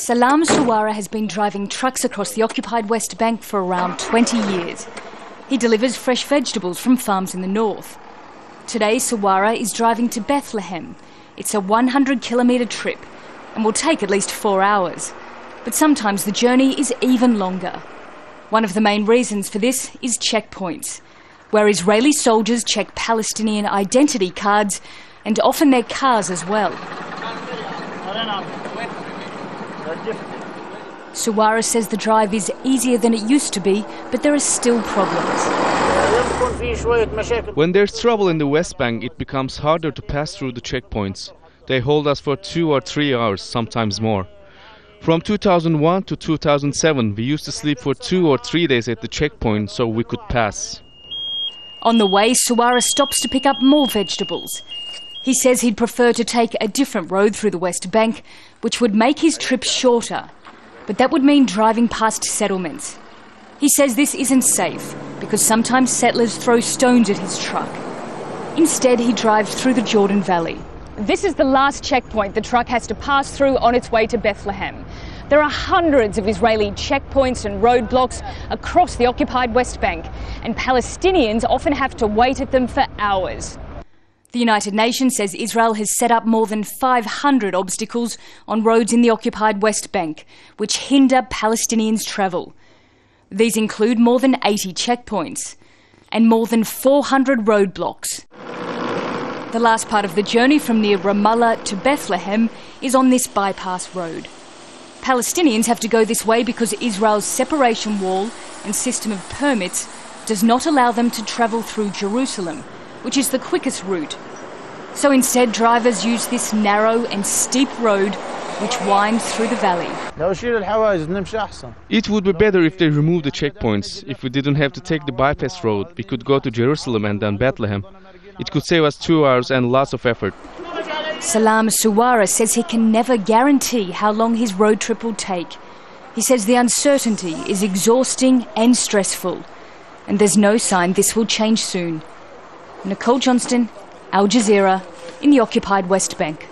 Salam Suwara has been driving trucks across the occupied West Bank for around 20 years. He delivers fresh vegetables from farms in the north. Today, Suwara is driving to Bethlehem. It's a 100-kilometre trip and will take at least 4 hours. But sometimes the journey is even longer. One of the main reasons for this is checkpoints, where Israeli soldiers check Palestinian identity cards and often their cars as well. Suwara says the drive is easier than it used to be, but there are still problems. When there's trouble in the West Bank, it becomes harder to pass through the checkpoints. They hold us for 2 or 3 hours, sometimes more. From 2001 to 2007, we used to sleep for 2 or 3 days at the checkpoint so we could pass. On the way, Suwara stops to pick up more vegetables. He says he'd prefer to take a different road through the West Bank, which would make his trip shorter. But that would mean driving past settlements. He says this isn't safe because sometimes settlers throw stones at his truck. Instead, he drives through the Jordan Valley. This is the last checkpoint the truck has to pass through on its way to Bethlehem. There are hundreds of Israeli checkpoints and roadblocks across the occupied West Bank, and Palestinians often have to wait at them for hours. The United Nations says Israel has set up more than 500 obstacles on roads in the occupied West Bank, which hinder Palestinians' travel. These include more than 80 checkpoints and more than 400 roadblocks. The last part of the journey from near Ramallah to Bethlehem is on this bypass road. Palestinians have to go this way because Israel's separation wall and system of permits does not allow them to travel through Jerusalem, which is the quickest route. So instead, drivers use this narrow and steep road which winds through the valley. It would be better if they removed the checkpoints. If we didn't have to take the bypass road, we could go to Jerusalem and then Bethlehem. It could save us 2 hours and lots of effort. Salam Suwara says he can never guarantee how long his road trip will take. He says the uncertainty is exhausting and stressful, and there's no sign this will change soon. Nicole, Johnston, Al Jazeera, in the occupied West Bank.